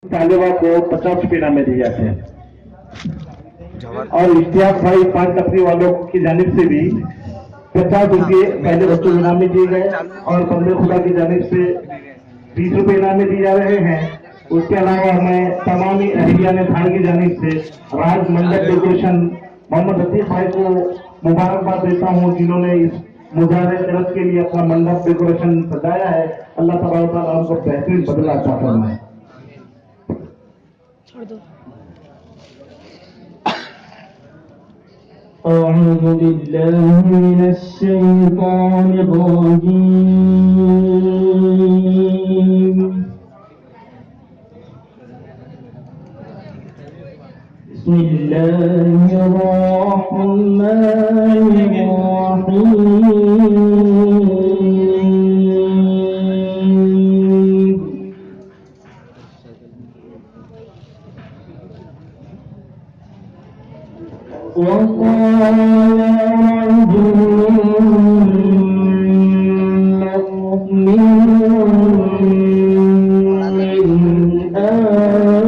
तालिबा को 50 रुपये इनाम दिए जाते हैं और इश्तियाक भाई 5 टपरी वालों की जानिब से भी 50 रुपये पहले बच्चों को इनाम में दिए गए और बंदे खुदा की जानिब से 20 रुपये इनाम में दिए जा रहे हैं। उसके अलावा मैं तमाम ही अहलिया ने थान की जानिब से राज मंडप डेकोरेशन मोहम्मद रतीफ भाई को मुबारकबाद देता हूँ, जिन्होंने इस मुजाहिर तरफ के लिए अपना मंडप डेकोरेशन सजाया है। अल्लाह तबारक व तआला उनको बेहतरीन बदला अता फरमाए। أعوذ بالله من الشيطان الرجيم. بسم الله الرحمن الرحيم. وقال رجل مؤمن من آل